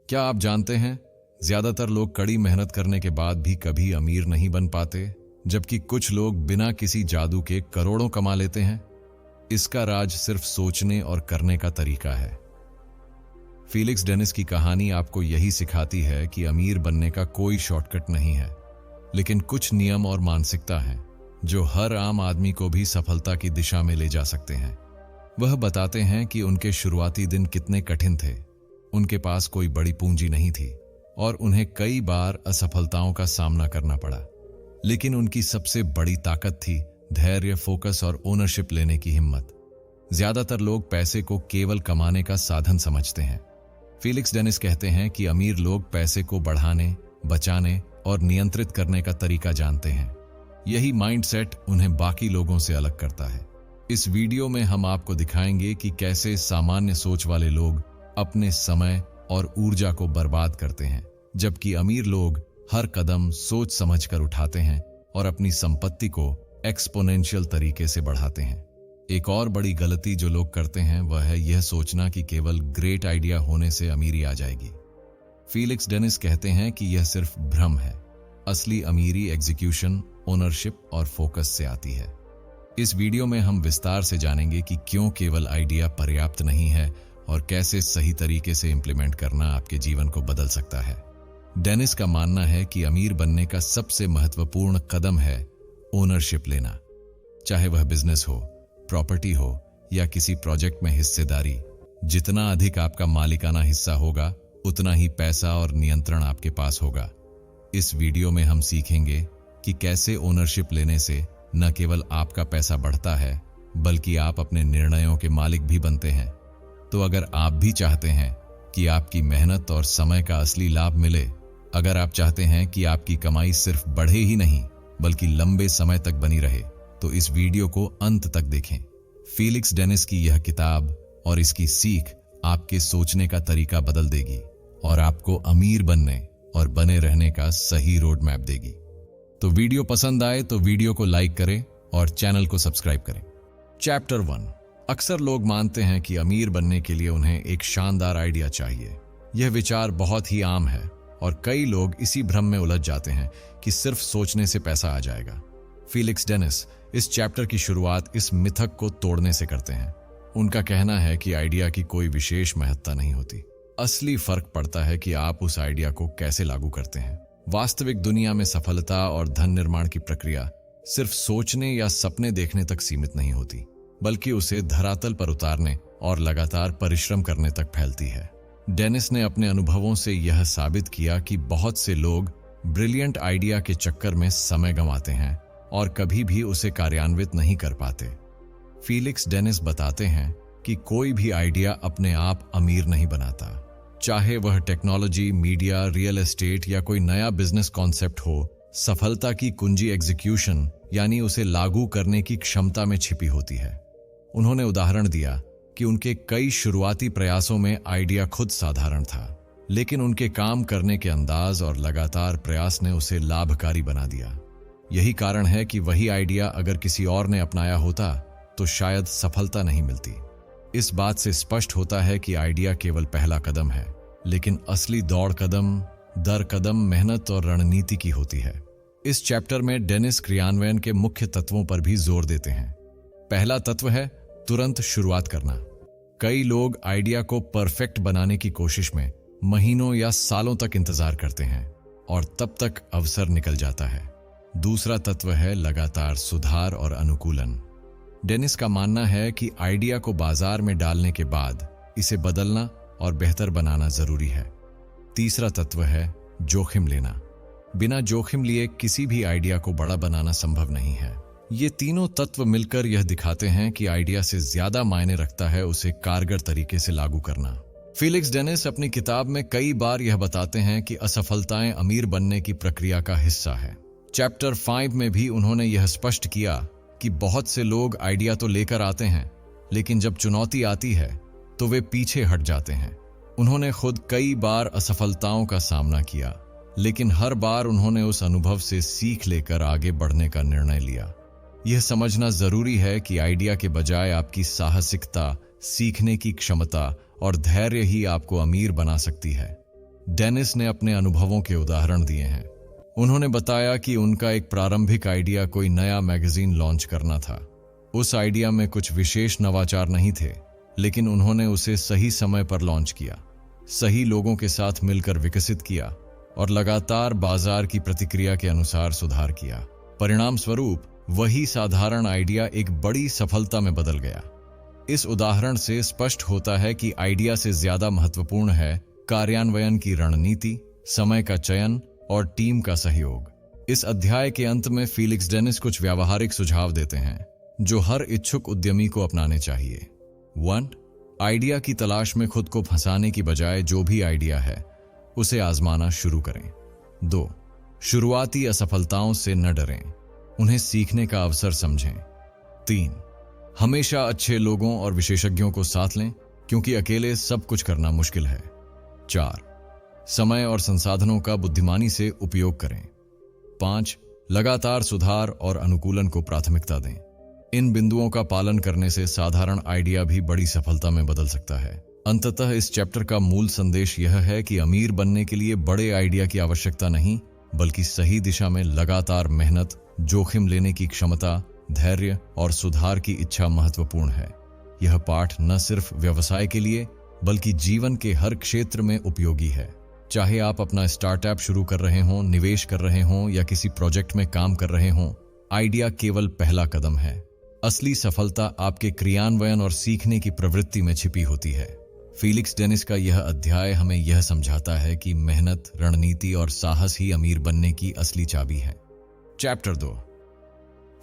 क्या आप जानते हैं, ज्यादातर लोग कड़ी मेहनत करने के बाद भी कभी अमीर नहीं बन पाते, जबकि कुछ लोग बिना किसी जादू के करोड़ों कमा लेते हैं। इसका राज सिर्फ सोचने और करने का तरीका है। फीलिक्स डेनिस की कहानी आपको यही सिखाती है कि अमीर बनने का कोई शॉर्टकट नहीं है, लेकिन कुछ नियम और मानसिकता है जो हर आम आदमी को भी सफलता की दिशा में ले जा सकते हैं। वह बताते हैं कि उनके शुरुआती दिन कितने कठिन थे, उनके पास कोई बड़ी पूंजी नहीं थी और उन्हें कई बार असफलताओं का सामना करना पड़ा, लेकिन उनकी सबसे बड़ी ताकत थी धैर्य, फोकस और ओनरशिप लेने की हिम्मत। ज्यादातर लोग पैसे को केवल कमाने का साधन समझते हैं। फीलिक्स डेनिस कहते हैं कि अमीर लोग पैसे को बढ़ाने, बचाने और नियंत्रित करने का तरीका जानते हैं। यही माइंडसेट उन्हें बाकी लोगों से अलग करता है। इस वीडियो में हम आपको दिखाएंगे कि कैसे सामान्य सोच वाले लोग अपने समय और ऊर्जा को बर्बाद करते हैं, जबकि अमीर लोग हर कदम सोच समझकर उठाते हैं और अपनी संपत्ति को एक्सपोनेंशियल तरीके से बढ़ाते हैं। एक और बड़ी गलती जो लोग करते हैं वह है यह सोचना कि केवल ग्रेट आइडिया होने से अमीरी आ जाएगी। फीलिक्स डेनिस कहते हैं कि यह सिर्फ भ्रम है। असली अमीरी एग्जीक्यूशन, ओनरशिप और फोकस से आती है। इस वीडियो में हम विस्तार से जानेंगे कि क्यों केवल आइडिया पर्याप्त नहीं है और कैसे सही तरीके से इंप्लीमेंट करना आपके जीवन को बदल सकता है। डेनिस का मानना है कि अमीर बनने का सबसे महत्वपूर्ण कदम है ओनरशिप लेना। चाहे वह बिजनेस हो, प्रॉपर्टी हो या किसी प्रोजेक्ट में हिस्सेदारी, जितना अधिक आपका मालिकाना हिस्सा होगा, उतना ही पैसा और नियंत्रण आपके पास होगा। इस वीडियो में हम सीखेंगे कि कैसे ओनरशिप लेने से न केवल आपका पैसा बढ़ता है, बल्कि आप अपने निर्णयों के मालिक भी बनते हैं। तो अगर आप भी चाहते हैं कि आपकी मेहनत और समय का असली लाभ मिले, अगर आप चाहते हैं कि आपकी कमाई सिर्फ बढ़े ही नहीं बल्कि लंबे समय तक बनी रहे, तो इस वीडियो को अंत तक देखें। फीलिक्स डेनिस की यह किताब और इसकी सीख आपके सोचने का तरीका बदल देगी और आपको अमीर बनने और बने रहने का सही रोड मैप देगी। तो वीडियो पसंद आए तो वीडियो को लाइक करें और चैनल को सब्सक्राइब करें। चैप्टर 1। अक्सर लोग मानते हैं कि अमीर बनने के लिए उन्हें एक शानदार आइडिया चाहिए। यह विचार बहुत ही आम है और कई लोग इसी भ्रम में उलझ जाते हैं कि सिर्फ सोचने से पैसा आ जाएगा। फीलिक्स डेनिस इस चैप्टर की शुरुआत इस मिथक को तोड़ने से करते हैं। उनका कहना है कि आइडिया की कोई विशेष महत्ता नहीं होती। असली फर्क पड़ता है कि आप उस आइडिया को कैसे लागू करते हैं। वास्तविक दुनिया में सफलता और धन निर्माण की प्रक्रिया सिर्फ सोचने या सपने देखने तक सीमित नहीं होती, बल्कि उसे धरातल पर उतारने और लगातार परिश्रम करने तक फैलती है। डेनिस ने अपने अनुभवों से यह साबित किया कि बहुत से लोग ब्रिलियंट आइडिया के चक्कर में समय गंवाते हैं और कभी भी उसे कार्यान्वित नहीं कर पाते। फीलिक्स डेनिस बताते हैं कि कोई भी आइडिया अपने आप अमीर नहीं बनाता। चाहे वह टेक्नोलॉजी, मीडिया, रियल एस्टेट या कोई नया बिजनेस कॉन्सेप्ट हो, सफलता की कुंजी एग्जीक्यूशन यानी उसे लागू करने की क्षमता में छिपी होती है। उन्होंने उदाहरण दिया कि उनके कई शुरुआती प्रयासों में आइडिया खुद साधारण था, लेकिन उनके काम करने के अंदाज और लगातार प्रयास ने उसे लाभकारी बना दिया। यही कारण है कि वही आइडिया अगर किसी और ने अपनाया होता तो शायद सफलता नहीं मिलती। इस बात से स्पष्ट होता है कि आइडिया केवल पहला कदम है, लेकिन असली दौड़ कदम दर कदम मेहनत और रणनीति की होती है। इस चैप्टर में डेनिस क्रियान्वयन के मुख्य तत्वों पर भी जोर देते हैं। पहला तत्व है तुरंत शुरुआत करना। कई लोग आइडिया को परफेक्ट बनाने की कोशिश में महीनों या सालों तक इंतजार करते हैं और तब तक अवसर निकल जाता है। दूसरा तत्व है लगातार सुधार और अनुकूलन। डेनिस का मानना है कि आइडिया को बाजार में डालने के बाद इसे बदलना और बेहतर बनाना जरूरी है। तीसरा तत्व है जोखिम लेना। बिना जोखिम लिए किसी भी आइडिया को बड़ा बनाना संभव नहीं है। ये तीनों तत्व मिलकर यह दिखाते हैं कि आइडिया से ज्यादा मायने रखता है उसे कारगर तरीके से लागू करना। फीलिक्स डेनिस अपनी किताब में कई बार यह बताते हैं कि असफलताएं अमीर बनने की प्रक्रिया का हिस्सा है। चैप्टर 5 में भी उन्होंने यह स्पष्ट किया कि बहुत से लोग आइडिया तो लेकर आते हैं, लेकिन जब चुनौती आती है तो वे पीछे हट जाते हैं। उन्होंने खुद कई बार असफलताओं का सामना किया, लेकिन हर बार उन्होंने उस अनुभव से सीख लेकर आगे बढ़ने का निर्णय लिया। यह समझना जरूरी है कि आइडिया के बजाय आपकी साहसिकता, सीखने की क्षमता और धैर्य ही आपको अमीर बना सकती है। डेनिस ने अपने अनुभवों के उदाहरण दिए हैं। उन्होंने बताया कि उनका एक प्रारंभिक आइडिया कोई नया मैगजीन लॉन्च करना था। उस आइडिया में कुछ विशेष नवाचार नहीं थे, लेकिन उन्होंने उसे सही समय पर लॉन्च किया, सही लोगों के साथ मिलकर विकसित किया और लगातार बाजार की प्रतिक्रिया के अनुसार सुधार किया। परिणाम स्वरूप वही साधारण आइडिया एक बड़ी सफलता में बदल गया। इस उदाहरण से स्पष्ट होता है कि आइडिया से ज्यादा महत्वपूर्ण है कार्यान्वयन की रणनीति, समय का चयन और टीम का सहयोग। इस अध्याय के अंत में फीलिक्स डेनिस कुछ व्यावहारिक सुझाव देते हैं जो हर इच्छुक उद्यमी को अपनाने चाहिए। 1. आइडिया की तलाश में खुद को फंसाने की बजाय जो भी आइडिया है उसे आजमाना शुरू करें। 2. शुरुआती असफलताओं से न डरें, उन्हें सीखने का अवसर समझें। 3. हमेशा अच्छे लोगों और विशेषज्ञों को साथ लें, क्योंकि अकेले सब कुछ करना मुश्किल है। 4. समय और संसाधनों का बुद्धिमानी से उपयोग करें। 5. लगातार सुधार और अनुकूलन को प्राथमिकता दें। इन बिंदुओं का पालन करने से साधारण आइडिया भी बड़ी सफलता में बदल सकता है। अंततः इस चैप्टर का मूल संदेश यह है कि अमीर बनने के लिए बड़े आइडिया की आवश्यकता नहीं, बल्कि सही दिशा में लगातार मेहनत, जोखिम लेने की क्षमता, धैर्य और सुधार की इच्छा महत्वपूर्ण है। यह पाठ न सिर्फ व्यवसाय के लिए बल्कि जीवन के हर क्षेत्र में उपयोगी है। चाहे आप अपना स्टार्टअप शुरू कर रहे हों, निवेश कर रहे हों या किसी प्रोजेक्ट में काम कर रहे हों, आइडिया केवल पहला कदम है। असली सफलता आपके क्रियान्वयन और सीखने की प्रवृत्ति में छिपी होती है। फीलिक्स डेनिस का यह अध्याय हमें यह समझाता है कि मेहनत, रणनीति और साहस ही अमीर बनने की असली चाबी है। चैप्टर 2।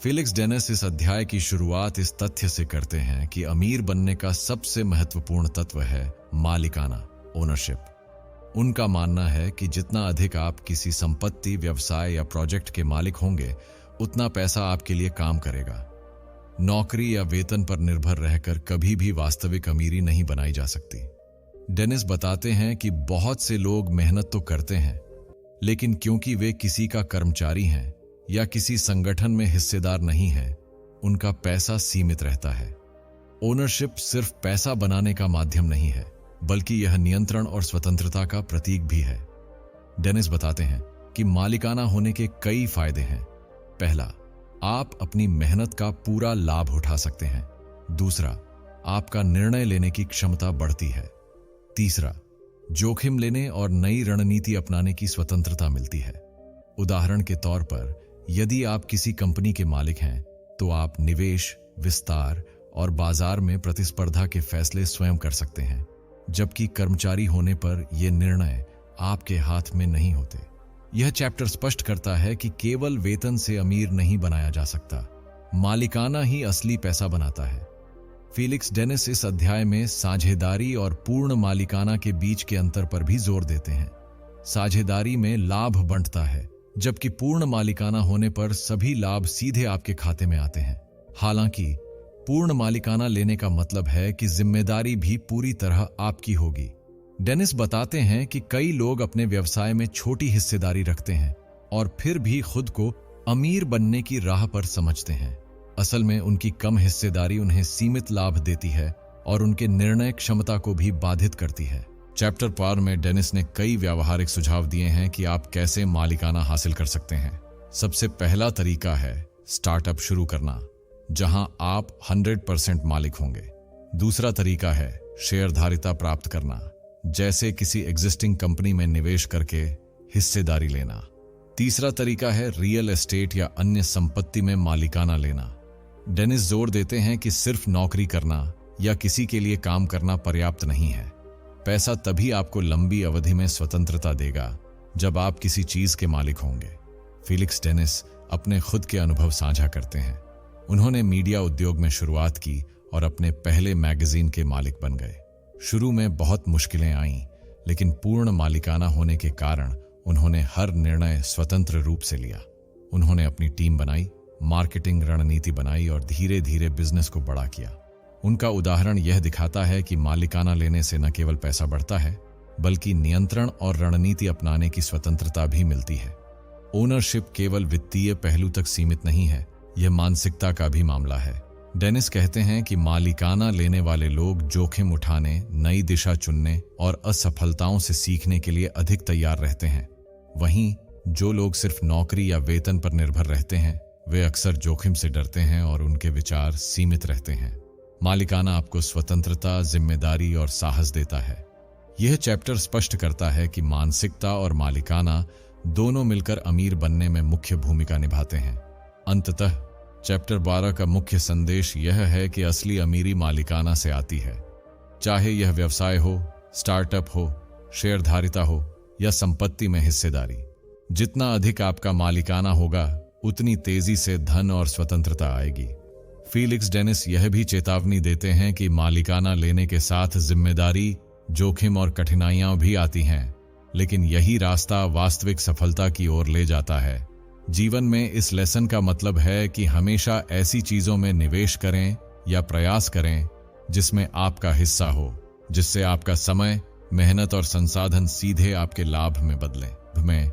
फीलिक्स डेनिस इस अध्याय की शुरुआत इस तथ्य से करते हैं कि अमीर बनने का सबसे महत्वपूर्ण तत्व है मालिकाना, ओनरशिप। उनका मानना है कि जितना अधिक आप किसी संपत्ति, व्यवसाय या प्रोजेक्ट के मालिक होंगे, उतना पैसा आपके लिए काम करेगा। नौकरी या वेतन पर निर्भर रहकर कभी भी वास्तविक अमीरी नहीं बनाई जा सकती। डेनिस बताते हैं कि बहुत से लोग मेहनत तो करते हैं, लेकिन क्योंकि वे किसी का कर्मचारी हैं या किसी संगठन में हिस्सेदार नहीं हैं, उनका पैसा सीमित रहता है। ओनरशिप सिर्फ पैसा बनाने का माध्यम नहीं है, बल्कि यह नियंत्रण और स्वतंत्रता का प्रतीक भी है। डेनिस बताते हैं कि मालिकाना होने के कई फायदे हैं। पहला, आप अपनी मेहनत का पूरा लाभ उठा सकते हैं। दूसरा, आपका निर्णय लेने की क्षमता बढ़ती है। तीसरा, जोखिम लेने और नई रणनीति अपनाने की स्वतंत्रता मिलती है। उदाहरण के तौर पर, यदि आप किसी कंपनी के मालिक हैं, तो आप निवेश, विस्तार और बाजार में प्रतिस्पर्धा के फैसले स्वयं कर सकते हैं, जबकि कर्मचारी होने पर यह निर्णय आपके हाथ में नहीं होते। यह चैप्टर स्पष्ट करता है कि केवल वेतन से अमीर नहीं बनाया जा सकता, मालिकाना ही असली पैसा बनाता है। फीलिक्स डेनिस इस अध्याय में साझेदारी और पूर्ण मालिकाना के बीच के अंतर पर भी जोर देते हैं। साझेदारी में लाभ बंटता है, जबकि पूर्ण मालिकाना होने पर सभी लाभ सीधे आपके खाते में आते हैं। हालांकि पूर्ण मालिकाना लेने का मतलब है कि जिम्मेदारी भी पूरी तरह आपकी होगी। डेनिस बताते हैं कि कई लोग अपने व्यवसाय में छोटी हिस्सेदारी रखते हैं और फिर भी खुद को अमीर बनने की राह पर समझते हैं। असल में उनकी कम हिस्सेदारी उन्हें सीमित लाभ देती है और उनके निर्णय क्षमता को भी बाधित करती है। चैप्टर 4 में डेनिस ने कई व्यावहारिक सुझाव दिए हैं कि आप कैसे मालिकाना हासिल कर सकते हैं। सबसे पहला तरीका है स्टार्टअप शुरू करना, जहां आप 100% मालिक होंगे। दूसरा तरीका है शेयरधारिता प्राप्त करना, जैसे किसी एग्जिस्टिंग कंपनी में निवेश करके हिस्सेदारी लेना। तीसरा तरीका है रियल एस्टेट या अन्य संपत्ति में मालिकाना लेना। डेनिस जोर देते हैं कि सिर्फ नौकरी करना या किसी के लिए काम करना पर्याप्त नहीं है। पैसा तभी आपको लंबी अवधि में स्वतंत्रता देगा जब आप किसी चीज के मालिक होंगे। फीलिक्स डेनिस अपने खुद के अनुभव साझा करते हैं। उन्होंने मीडिया उद्योग में शुरुआत की और अपने पहले मैगजीन के मालिक बन गए। शुरू में बहुत मुश्किलें आईं, लेकिन पूर्ण मालिकाना होने के कारण उन्होंने हर निर्णय स्वतंत्र रूप से लिया। उन्होंने अपनी टीम बनाई, मार्केटिंग रणनीति बनाई और धीरे धीरे बिजनेस को बड़ा किया। उनका उदाहरण यह दिखाता है कि मालिकाना लेने से न केवल पैसा बढ़ता है, बल्कि नियंत्रण और रणनीति अपनाने की स्वतंत्रता भी मिलती है। ओनरशिप केवल वित्तीय पहलू तक सीमित नहीं है, यह मानसिकता का भी मामला है। डेनिस कहते हैं कि मालिकाना लेने वाले लोग जोखिम उठाने, नई दिशा चुनने और असफलताओं से सीखने के लिए अधिक तैयार रहते हैं। वहीं जो लोग सिर्फ नौकरी या वेतन पर निर्भर रहते हैं, वे अक्सर जोखिम से डरते हैं और उनके विचार सीमित रहते हैं। मालिकाना आपको स्वतंत्रता, जिम्मेदारी और साहस देता है। यह चैप्टर स्पष्ट करता है कि मानसिकता और मालिकाना दोनों मिलकर अमीर बनने में मुख्य भूमिका निभाते हैं। अंततः चैप्टर 12 का मुख्य संदेश यह है कि असली अमीरी मालिकाना से आती है। चाहे यह व्यवसाय हो, स्टार्टअप हो, शेयरधारिता हो या संपत्ति में हिस्सेदारी। जितना अधिक आपका मालिकाना होगा, उतनी तेजी से धन और स्वतंत्रता आएगी। फीलिक्स डेनिस यह भी चेतावनी देते हैं कि मालिकाना लेने के साथ जिम्मेदारी, जोखिम और कठिनाइयां भी आती हैं, लेकिन यही रास्ता वास्तविक सफलता की ओर ले जाता है। जीवन में इस लेसन का मतलब है कि हमेशा ऐसी चीजों में निवेश करें या प्रयास करें जिसमें आपका हिस्सा हो, जिससे आपका समय, मेहनत और संसाधन सीधे आपके लाभ में बदलें।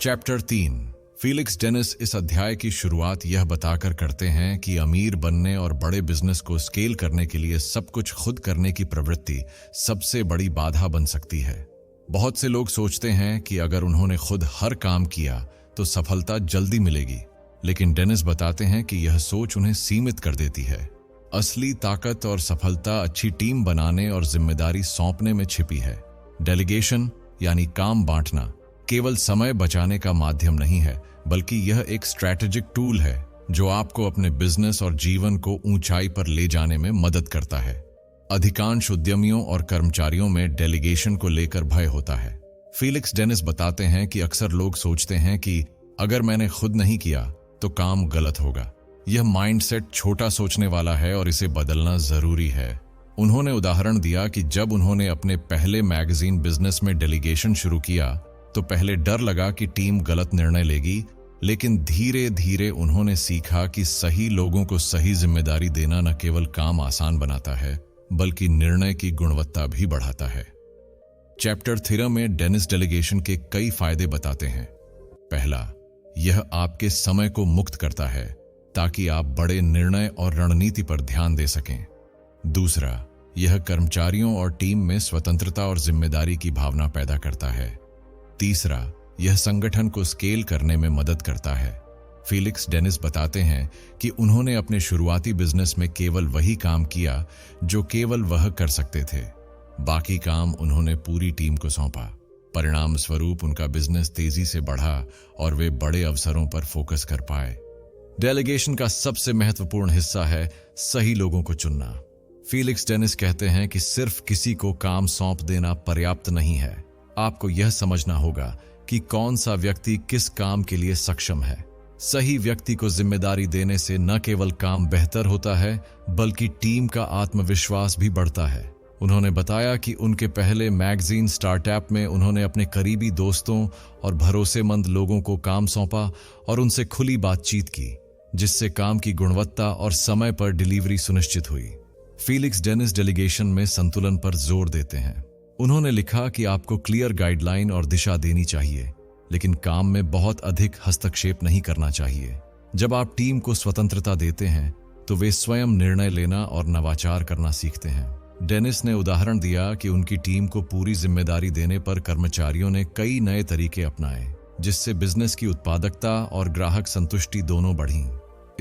चैप्टर 3। फीलिक्स डेनिस इस अध्याय की शुरुआत यह बताकर करते हैं कि अमीर बनने और बड़े बिजनेस को स्केल करने के लिए सब कुछ खुद करने की प्रवृत्ति सबसे बड़ी बाधा बन सकती है। बहुत से लोग सोचते हैं कि अगर उन्होंने खुद हर काम किया तो सफलता जल्दी मिलेगी, लेकिन डेनिस बताते हैं कि यह सोच उन्हें सीमित कर देती है। असली ताकत और सफलता अच्छी टीम बनाने और जिम्मेदारी सौंपने में छिपी है। डेलीगेशन यानी काम बांटना केवल समय बचाने का माध्यम नहीं है, बल्कि यह एक स्ट्रैटेजिक टूल है जो आपको अपने बिजनेस और जीवन को ऊंचाई पर ले जाने में मदद करता है। अधिकांश उद्यमियों और कर्मचारियों में डेलीगेशन को लेकर भय होता है। फीलिक्स डेनिस बताते हैं कि अक्सर लोग सोचते हैं कि अगर मैंने खुद नहीं किया तो काम गलत होगा। यह माइंडसेट छोटा सोचने वाला है और इसे बदलना जरूरी है। उन्होंने उदाहरण दिया कि जब उन्होंने अपने पहले मैगजीन बिजनेस में डेलीगेशन शुरू किया तो पहले डर लगा कि टीम गलत निर्णय लेगी, लेकिन धीरे धीरे उन्होंने सीखा कि सही लोगों को सही जिम्मेदारी देना न केवल काम आसान बनाता है, बल्कि निर्णय की गुणवत्ता भी बढ़ाता है। चैप्टर 13 में डेनिस डेलीगेशन के कई फायदे बताते हैं। पहला, यह आपके समय को मुक्त करता है ताकि आप बड़े निर्णय और रणनीति पर ध्यान दे सकें। दूसरा, यह कर्मचारियों और टीम में स्वतंत्रता और जिम्मेदारी की भावना पैदा करता है। तीसरा, यह संगठन को स्केल करने में मदद करता है। फीलिक्स डेनिस बताते हैं कि उन्होंने अपने शुरुआती बिजनेस में केवल वही काम किया जो केवल वह कर सकते थे। बाकी काम उन्होंने पूरी टीम को सौंपा। परिणाम स्वरूप उनका बिजनेस तेजी से बढ़ा और वे बड़े अवसरों पर फोकस कर पाए। डेलीगेशन का सबसे महत्वपूर्ण हिस्सा है सही लोगों को चुनना। फीलिक्स डेनिस कहते हैं कि सिर्फ किसी को काम सौंप देना पर्याप्त नहीं है। आपको यह समझना होगा कि कौन सा व्यक्ति किस काम के लिए सक्षम है। सही व्यक्ति को जिम्मेदारी देने से न केवल काम बेहतर होता है, बल्कि टीम का आत्मविश्वास भी बढ़ता है। उन्होंने बताया कि उनके पहले मैगजीन स्टार्टअप में उन्होंने अपने करीबी दोस्तों और भरोसेमंद लोगों को काम सौंपा और उनसे खुली बातचीत की, जिससे काम की गुणवत्ता और समय पर डिलीवरी सुनिश्चित हुई। फीलिक्स डेनिस डेलीगेशन में संतुलन पर जोर देते हैं। उन्होंने लिखा कि आपको क्लियर गाइडलाइन और दिशा देनी चाहिए, लेकिन काम में बहुत अधिक हस्तक्षेप नहीं करना चाहिए। जब आप टीम को स्वतंत्रता देते हैं तो वे स्वयं निर्णय लेना और नवाचार करना सीखते हैं। डेनिस ने उदाहरण दिया कि उनकी टीम को पूरी जिम्मेदारी देने पर कर्मचारियों ने कई नए तरीके अपनाए, जिससे बिजनेस की उत्पादकता और ग्राहक संतुष्टि दोनों बढ़ी।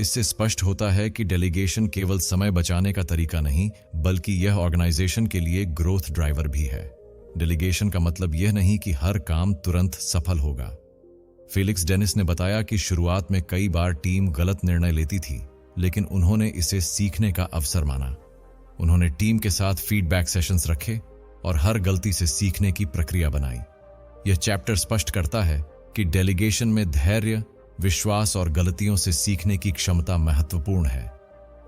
इससे स्पष्ट होता है कि डेलीगेशन केवल समय बचाने का तरीका नहीं, बल्कि यह ऑर्गेनाइजेशन के लिए ग्रोथ ड्राइवर भी है। डेलीगेशन का मतलब यह नहीं कि हर काम तुरंत सफल होगा। फीलिक्स डेनिस ने बताया कि शुरुआत में कई बार टीम गलत निर्णय लेती थी, लेकिन उन्होंने इसे सीखने का अवसर माना। उन्होंने टीम के साथ फीडबैक सेशंस रखे और हर गलती से सीखने की प्रक्रिया बनाई। यह चैप्टर स्पष्ट करता है कि डेलीगेशन में धैर्य, विश्वास और गलतियों से सीखने की क्षमता महत्वपूर्ण है।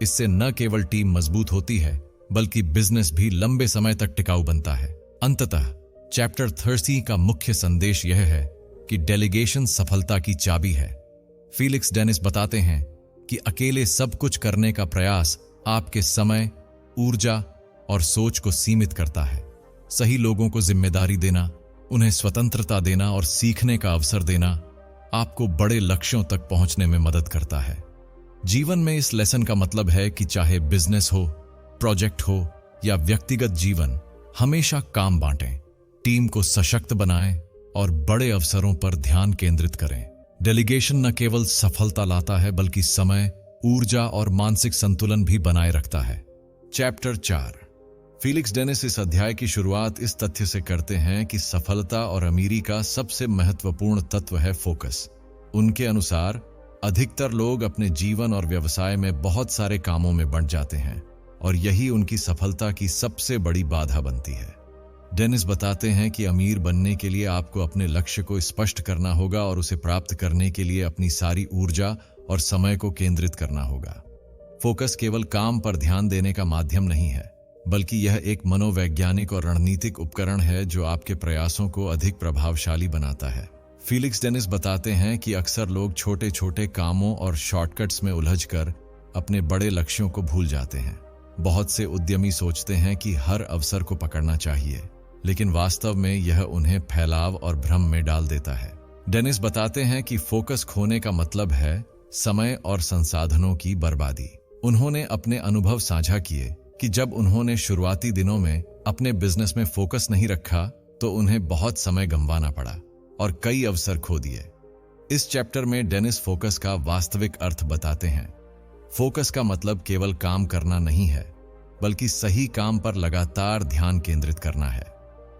इससे न केवल टीम मजबूत होती है, बल्कि बिजनेस भी लंबे समय तक टिकाऊ बनता है। अंततः चैप्टर 30 का मुख्य संदेश यह है कि डेलीगेशन सफलता की चाबी है। फीलिक्स डेनिस बताते हैं कि अकेले सब कुछ करने का प्रयास आपके समय, ऊर्जा और सोच को सीमित करता है। सही लोगों को जिम्मेदारी देना, उन्हें स्वतंत्रता देना और सीखने का अवसर देना आपको बड़े लक्ष्यों तक पहुंचने में मदद करता है। जीवन में इस लेसन का मतलब है कि चाहे बिजनेस हो, प्रोजेक्ट हो या व्यक्तिगत जीवन, हमेशा काम बांटें, टीम को सशक्त बनाएं और बड़े अवसरों पर ध्यान केंद्रित करें। डेलीगेशन न केवल सफलता लाता है बल्कि समय, ऊर्जा और मानसिक संतुलन भी बनाए रखता है। चैप्टर 4। फीलिक्स डेनिस इस अध्याय की शुरुआत इस तथ्य से करते हैं कि सफलता और अमीरी का सबसे महत्वपूर्ण तत्व है फोकस। उनके अनुसार अधिकतर लोग अपने जीवन और व्यवसाय में बहुत सारे कामों में बंट जाते हैं और यही उनकी सफलता की सबसे बड़ी बाधा बनती है। डेनिस बताते हैं कि अमीर बनने के लिए आपको अपने लक्ष्य को स्पष्ट करना होगा और उसे प्राप्त करने के लिए अपनी सारी ऊर्जा और समय को केंद्रित करना होगा। फोकस केवल काम पर ध्यान देने का माध्यम नहीं है, बल्कि यह एक मनोवैज्ञानिक और रणनीतिक उपकरण है जो आपके प्रयासों को अधिक प्रभावशाली बनाता है। फीलिक्स डेनिस बताते हैं कि अक्सर लोग छोटे छोटे कामों और शॉर्टकट्स में उलझकर अपने बड़े लक्ष्यों को भूल जाते हैं। बहुत से उद्यमी सोचते हैं कि हर अवसर को पकड़ना चाहिए, लेकिन वास्तव में यह उन्हें फैलाव और भ्रम में डाल देता है। डेनिस बताते हैं कि फोकस खोने का मतलब है समय और संसाधनों की बर्बादी। उन्होंने अपने अनुभव साझा किए कि जब उन्होंने शुरुआती दिनों में अपने बिजनेस में फोकस नहीं रखा तो उन्हें बहुत समय गंवाना पड़ा और कई अवसर खो दिए। इस चैप्टर में डेनिस फोकस का वास्तविक अर्थ बताते हैं। फोकस का मतलब केवल काम करना नहीं है, बल्कि सही काम पर लगातार ध्यान केंद्रित करना है।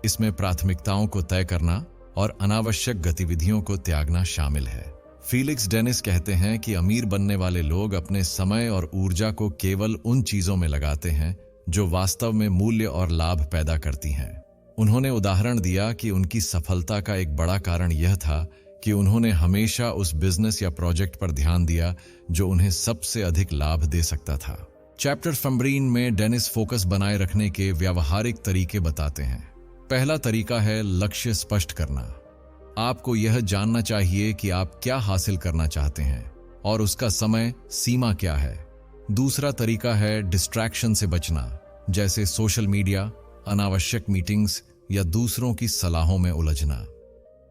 इसमें प्राथमिकताओं को तय करना और अनावश्यक गतिविधियों को त्यागना शामिल है। फीलिक्स डेनिस कहते हैं कि अमीर बनने वाले लोग अपने समय और ऊर्जा को केवल उन चीजों में लगाते हैं जो वास्तव में मूल्य और लाभ पैदा करती हैं। उन्होंने उदाहरण दिया कि उनकी सफलता का एक बड़ा कारण यह था कि उन्होंने हमेशा उस बिजनेस या प्रोजेक्ट पर ध्यान दिया जो उन्हें सबसे अधिक लाभ दे सकता था। चैप्टर 15 में डेनिस फोकस बनाए रखने के व्यावहारिक तरीके बताते हैं। पहला तरीका है लक्ष्य स्पष्ट करना। आपको यह जानना चाहिए कि आप क्या हासिल करना चाहते हैं और उसका समय सीमा क्या है। दूसरा तरीका है डिस्ट्रैक्शन से बचना, जैसे सोशल मीडिया, अनावश्यक मीटिंग्स या दूसरों की सलाहों में उलझना।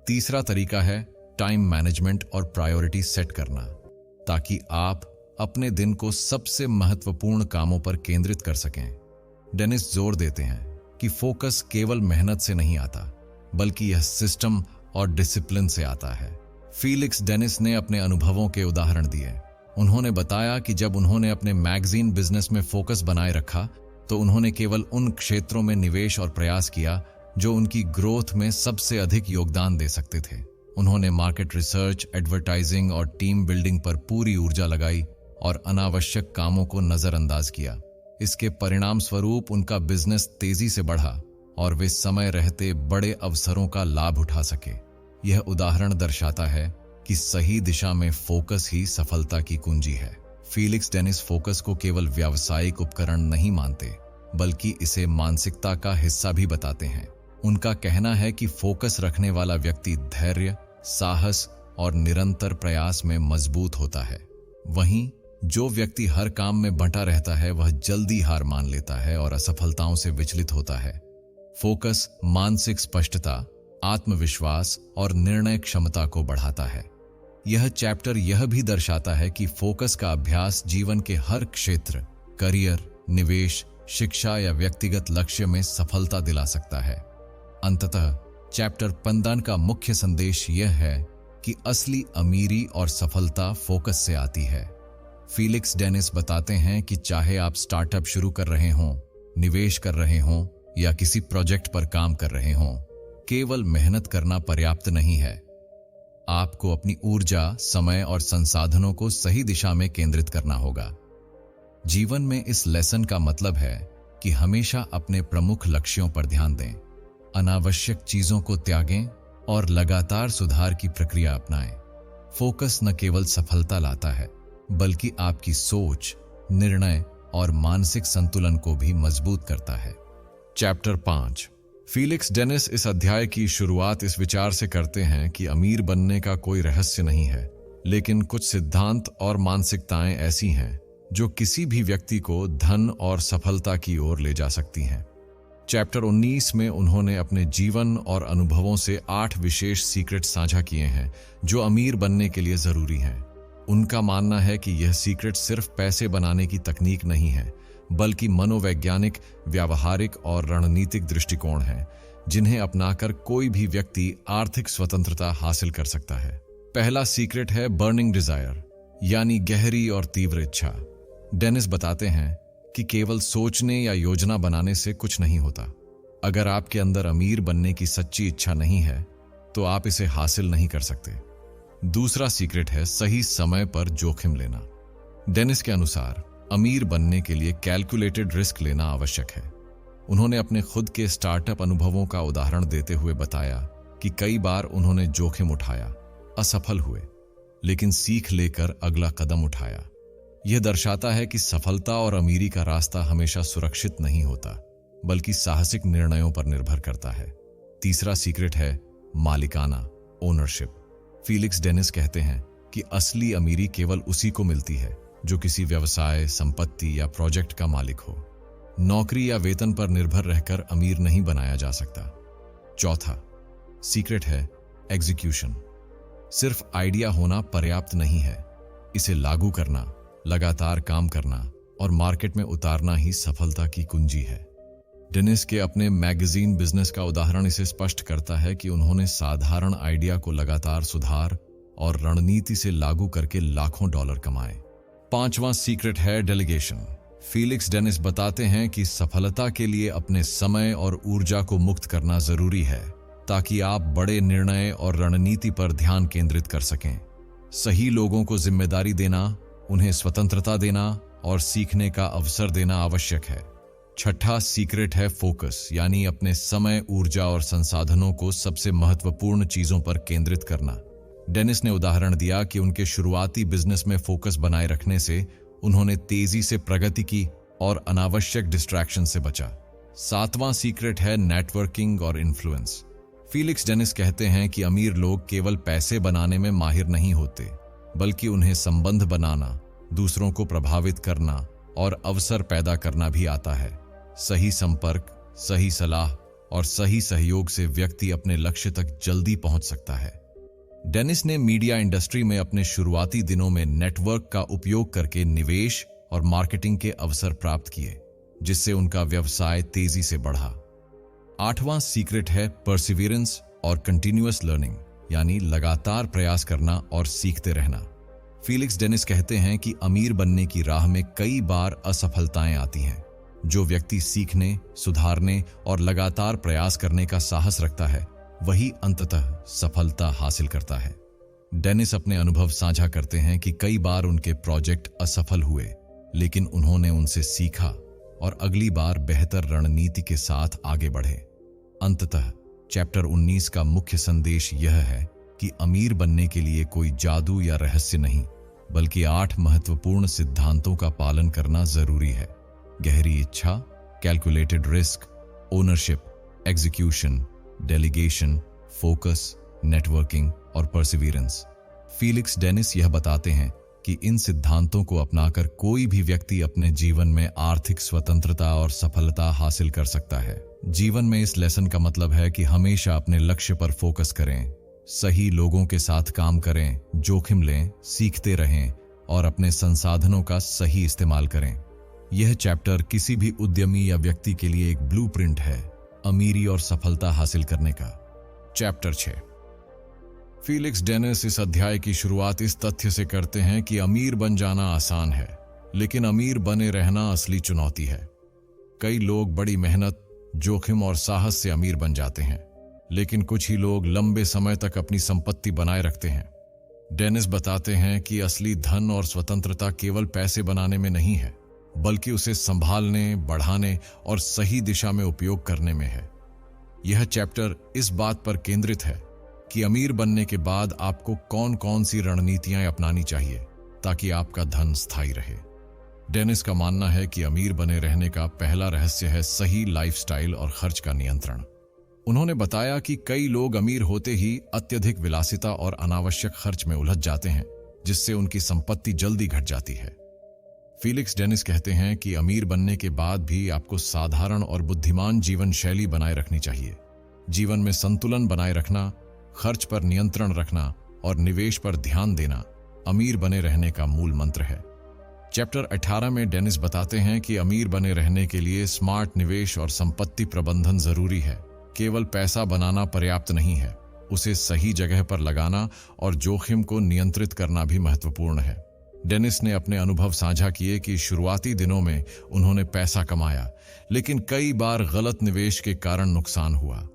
तीसरा तरीका है टाइम मैनेजमेंट और प्रायोरिटी सेट करना, ताकि आप अपने दिन को सबसे महत्वपूर्ण कामों पर केंद्रित कर सकें। डेनिस जोर देते हैं कि फोकस केवल मेहनत से नहीं आता, बल्कि यह सिस्टम और डिसिप्लिन से आता है। फीलिक्स डेनिस ने अपने अनुभवों के उदाहरण दिए। उन्होंने बताया कि जब उन्होंने अपने मैगजीन बिजनेस में फोकस बनाए रखा तो उन्होंने केवल उन क्षेत्रों में निवेश और प्रयास किया जो उनकी ग्रोथ में सबसे अधिक योगदान दे सकते थे। उन्होंने मार्केट रिसर्च, एडवर्टाइजिंग और टीम बिल्डिंग पर पूरी ऊर्जा लगाई और अनावश्यक कामों को नजरअंदाज किया। इसके परिणाम स्वरूप उनका बिजनेस तेजी से बढ़ा और वे समय रहते बड़े अवसरों का लाभ उठा सके। यह उदाहरण दर्शाता है कि सही दिशा में फोकस ही सफलता की कुंजी है। फीलिक्स डेनिस फोकस को केवल व्यावसायिक उपकरण नहीं मानते, बल्कि इसे मानसिकता का हिस्सा भी बताते हैं। उनका कहना है कि फोकस रखने वाला व्यक्ति धैर्य, साहस और निरंतर प्रयास में मजबूत होता है। वहीं जो व्यक्ति हर काम में बंटा रहता है वह जल्दी हार मान लेता है और असफलताओं से विचलित होता है। फोकस मानसिक स्पष्टता, आत्मविश्वास और निर्णय क्षमता को बढ़ाता है। यह चैप्टर यह भी दर्शाता है कि फोकस का अभ्यास जीवन के हर क्षेत्र, करियर, निवेश, शिक्षा या व्यक्तिगत लक्ष्य में सफलता दिला सकता है। अंततः चैप्टर 15 का मुख्य संदेश यह है कि असली अमीरी और सफलता फोकस से आती है। फीलिक्स डेनिस बताते हैं कि चाहे आप स्टार्टअप शुरू कर रहे हों, निवेश कर रहे हों या किसी प्रोजेक्ट पर काम कर रहे हों, केवल मेहनत करना पर्याप्त नहीं है। आपको अपनी ऊर्जा, समय और संसाधनों को सही दिशा में केंद्रित करना होगा। जीवन में इस लेसन का मतलब है कि हमेशा अपने प्रमुख लक्ष्यों पर ध्यान दें, अनावश्यक चीजों को त्यागें और लगातार सुधार की प्रक्रिया अपनाएं। फोकस न केवल सफलता लाता है, बल्कि आपकी सोच, निर्णय और मानसिक संतुलन को भी मजबूत करता है। चैप्टर 5। फीलिक्स डेनिस इस अध्याय की शुरुआत इस विचार से करते हैं कि अमीर बनने का कोई रहस्य नहीं है, लेकिन कुछ सिद्धांत और मानसिकताएं ऐसी हैं जो किसी भी व्यक्ति को धन और सफलता की ओर ले जा सकती हैं। चैप्टर 19 में उन्होंने अपने जीवन और अनुभवों से 8 विशेष सीक्रेट साझा किए हैं जो अमीर बनने के लिए जरूरी हैं। उनका मानना है कि यह सीक्रेट सिर्फ पैसे बनाने की तकनीक नहीं है, बल्कि मनोवैज्ञानिक, व्यावहारिक और रणनीतिक दृष्टिकोण हैं, जिन्हें अपनाकर कोई भी व्यक्ति आर्थिक स्वतंत्रता हासिल कर सकता है। पहला सीक्रेट है बर्निंग डिजायर, यानी गहरी और तीव्र इच्छा। डेनिस बताते हैं कि केवल सोचने या योजना बनाने से कुछ नहीं होता। अगर आपके अंदर अमीर बनने की सच्ची इच्छा नहीं है, तो आप इसे हासिल नहीं कर सकते। दूसरा सीक्रेट है सही समय पर जोखिम लेना। डेनिस के अनुसार अमीर बनने के लिए कैलकुलेटेड रिस्क लेना आवश्यक है। उन्होंने अपने खुद के स्टार्टअप अनुभवों का उदाहरण देते हुए बताया कि कई बार उन्होंने जोखिम उठाया, असफल हुए, लेकिन सीख लेकर अगला कदम उठाया। यह दर्शाता है कि सफलता और अमीरी का रास्ता हमेशा सुरक्षित नहीं होता, बल्कि साहसिक निर्णयों पर निर्भर करता है। तीसरा सीक्रेट है मालिकाना, ओनरशिप। फीलिक्स डेनिस कहते हैं कि असली अमीरी केवल उसी को मिलती है जो किसी व्यवसाय, संपत्ति या प्रोजेक्ट का मालिक हो। नौकरी या वेतन पर निर्भर रहकर अमीर नहीं बनाया जा सकता। चौथा सीक्रेट है एग्जीक्यूशन। सिर्फ आइडिया होना पर्याप्त नहीं है, इसे लागू करना, लगातार काम करना और मार्केट में उतारना ही सफलता की कुंजी है। डेनिस के अपने मैगजीन बिजनेस का उदाहरण इसे स्पष्ट करता है कि उन्होंने साधारण आइडिया को लगातार सुधार और रणनीति से लागू करके लाखों डॉलर कमाए। पांचवां सीक्रेट है डेलीगेशन। फीलिक्स डेनिस बताते हैं कि सफलता के लिए अपने समय और ऊर्जा को मुक्त करना जरूरी है, ताकि आप बड़े निर्णय और रणनीति पर ध्यान केंद्रित कर सकें। सही लोगों को जिम्मेदारी देना, उन्हें स्वतंत्रता देना और सीखने का अवसर देना आवश्यक है। छठा सीक्रेट है फोकस, यानी अपने समय, ऊर्जा और संसाधनों को सबसे महत्वपूर्ण चीजों पर केंद्रित करना। डेनिस ने उदाहरण दिया कि उनके शुरुआती बिजनेस में फोकस बनाए रखने से उन्होंने तेजी से प्रगति की और अनावश्यक डिस्ट्रैक्शन से बचा। सातवां सीक्रेट है नेटवर्किंग और इन्फ्लुएंस। फीलिक्स डेनिस कहते हैं कि अमीर लोग केवल पैसे बनाने में माहिर नहीं होते, बल्कि उन्हें संबंध बनाना, दूसरों को प्रभावित करना और अवसर पैदा करना भी आता है। सही संपर्क, सही सलाह और सही सहयोग से व्यक्ति अपने लक्ष्य तक जल्दी पहुंच सकता है। डेनिस ने मीडिया इंडस्ट्री में अपने शुरुआती दिनों में नेटवर्क का उपयोग करके निवेश और मार्केटिंग के अवसर प्राप्त किए, जिससे उनका व्यवसाय तेजी से बढ़ा। आठवां सीक्रेट है परसिवियरेंस और कंटिन्यूअस लर्निंग, यानी लगातार प्रयास करना और सीखते रहना। फीलिक्स डेनिस कहते हैं कि अमीर बनने की राह में कई बार असफलताएं आती हैं। जो व्यक्ति सीखने, सुधारने और लगातार प्रयास करने का साहस रखता है, वही अंततः सफलता हासिल करता है। डेनिस अपने अनुभव साझा करते हैं कि कई बार उनके प्रोजेक्ट असफल हुए, लेकिन उन्होंने उनसे सीखा और अगली बार बेहतर रणनीति के साथ आगे बढ़े। अंततः चैप्टर 19 का मुख्य संदेश यह है कि अमीर बनने के लिए कोई जादू या रहस्य नहीं, बल्कि 8 महत्वपूर्ण सिद्धांतों का पालन करना जरूरी है। गहरी इच्छा, calculated risk, ownership, execution, delegation, focus, networking और परसिवियरेंस। फीलिक्स डेनिस यह बताते हैं कि इन सिद्धांतों को अपनाकर कोई भी व्यक्ति अपने जीवन में आर्थिक स्वतंत्रता और सफलता हासिल कर सकता है। जीवन में इस लेसन का मतलब है कि हमेशा अपने लक्ष्य पर फोकस करें, सही लोगों के साथ काम करें, जोखिम लें, सीखते रहें और अपने संसाधनों का सही इस्तेमाल करें। यह चैप्टर किसी भी उद्यमी या व्यक्ति के लिए एक ब्लूप्रिंट है अमीरी और सफलता हासिल करने का। चैप्टर 6। फीलिक्स डेनिस इस अध्याय की शुरुआत इस तथ्य से करते हैं कि अमीर बन जाना आसान है, लेकिन अमीर बने रहना असली चुनौती है। कई लोग बड़ी मेहनत, जोखिम और साहस से अमीर बन जाते हैं, लेकिन कुछ ही लोग लंबे समय तक अपनी संपत्ति बनाए रखते हैं। डेनिस बताते हैं कि असली धन और स्वतंत्रता केवल पैसे बनाने में नहीं है, बल्कि उसे संभालने, बढ़ाने और सही दिशा में उपयोग करने में है। यह चैप्टर इस बात पर केंद्रित है कि अमीर बनने के बाद आपको कौन कौन सी रणनीतियां अपनानी चाहिए ताकि आपका धन स्थायी रहे। डेनिस का मानना है कि अमीर बने रहने का पहला रहस्य है सही लाइफस्टाइल और खर्च का नियंत्रण। उन्होंने बताया कि कई लोग अमीर होते ही अत्यधिक विलासिता और अनावश्यक खर्च में उलझ जाते हैं, जिससे उनकी संपत्ति जल्दी घट जाती है। फीलिक्स डेनिस कहते हैं कि अमीर बनने के बाद भी आपको साधारण और बुद्धिमान जीवन शैली बनाए रखनी चाहिए। जीवन में संतुलन बनाए रखना, खर्च पर नियंत्रण रखना और निवेश पर ध्यान देना अमीर बने रहने का मूल मंत्र है। चैप्टर 18 में डेनिस बताते हैं कि अमीर बने रहने के लिए स्मार्ट निवेश और संपत्ति प्रबंधन जरूरी है। केवल पैसा बनाना पर्याप्त नहीं है, उसे सही जगह पर लगाना और जोखिम को नियंत्रित करना भी महत्वपूर्ण है। डेनिस ने अपने अनुभव साझा किए कि शुरुआती दिनों में उन्होंने पैसा कमाया, लेकिन कई बार गलत निवेश के कारण नुकसान हुआ।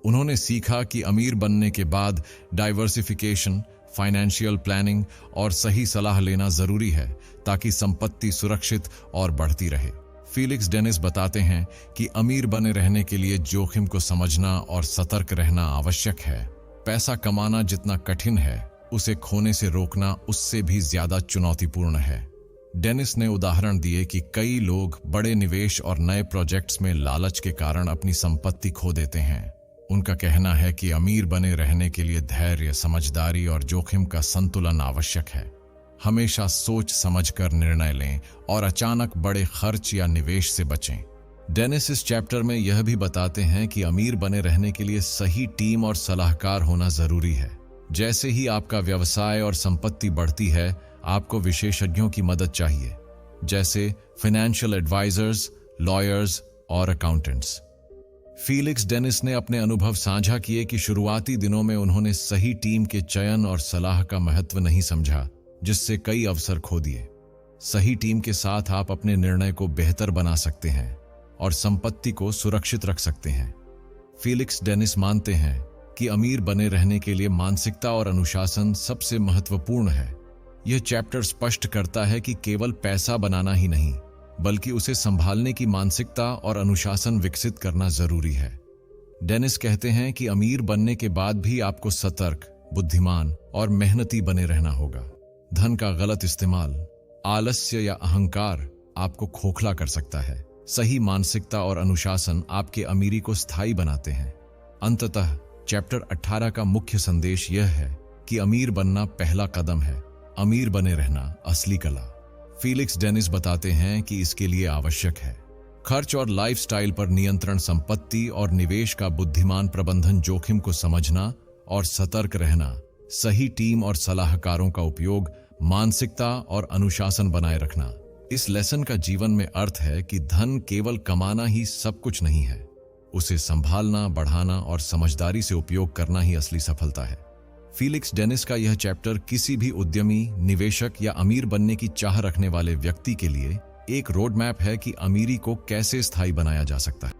उन्होंने सीखा कि अमीर बनने के बाद डाइवर्सिफिकेशन, फाइनेंशियल प्लानिंग और सही सलाह लेना जरूरी है ताकि संपत्ति सुरक्षित और बढ़ती रहे। फीलिक्स डेनिस बताते हैं कि अमीर बने रहने के लिए जोखिम को समझना और सतर्क रहना आवश्यक है। पैसा कमाना जितना कठिन है, उसे खोने से रोकना उससे भी ज्यादा चुनौतीपूर्ण है। डेनिस ने उदाहरण दिए कि कई लोग बड़े निवेश और नए प्रोजेक्ट्स में लालच के कारण अपनी संपत्ति खो देते हैं। उनका कहना है कि अमीर बने रहने के लिए धैर्य, समझदारी और जोखिम का संतुलन आवश्यक है। हमेशा सोच समझकर निर्णय लें और अचानक बड़े खर्च या निवेश से बचें। डेनिस इस चैप्टर में यह भी बताते हैं कि अमीर बने रहने के लिए सही टीम और सलाहकार होना जरूरी है। जैसे ही आपका व्यवसाय और संपत्ति बढ़ती है, आपको विशेषज्ञों की मदद चाहिए, जैसे फाइनेंशियल एडवाइजर्स, लॉयर्स और अकाउंटेंट्स। फीलिक्स डेनिस ने अपने अनुभव साझा किए कि शुरुआती दिनों में उन्होंने सही टीम के चयन और सलाह का महत्व नहीं समझा, जिससे कई अवसर खो दिए। सही टीम के साथ आप अपने निर्णय को बेहतर बना सकते हैं और संपत्ति को सुरक्षित रख सकते हैं। फीलिक्स डेनिस मानते हैं कि अमीर बने रहने के लिए मानसिकता और अनुशासन सबसे महत्वपूर्ण है। यह चैप्टर स्पष्ट करता है कि केवल पैसा बनाना ही नहीं, बल्कि उसे संभालने की मानसिकता और अनुशासन विकसित करना जरूरी है। डेनिस कहते हैं कि अमीर बनने के बाद भी आपको सतर्क, बुद्धिमान और मेहनती बने रहना होगा। धन का गलत इस्तेमाल, आलस्य या अहंकार आपको खोखला कर सकता है। सही मानसिकता और अनुशासन आपके अमीरी को स्थायी बनाते हैं। अंततः चैप्टर 18 का मुख्य संदेश यह है कि अमीर बनना पहला कदम है, अमीर बने रहना असली कला। फीलिक्स डेनिस बताते हैं कि इसके लिए आवश्यक है खर्च और लाइफस्टाइल पर नियंत्रण, संपत्ति और निवेश का बुद्धिमान प्रबंधन, जोखिम को समझना और सतर्क रहना, सही टीम और सलाहकारों का उपयोग, मानसिकता और अनुशासन बनाए रखना। इस लेसन का जीवन में अर्थ है कि धन केवल कमाना ही सब कुछ नहीं है, उसे संभालना, बढ़ाना और समझदारी से उपयोग करना ही असली सफलता है। फीलिक्स डेनिस का यह चैप्टर किसी भी उद्यमी, निवेशक या अमीर बनने की चाह रखने वाले व्यक्ति के लिए एक रोड मैप है कि अमीरी को कैसे स्थायी बनाया जा सकता है।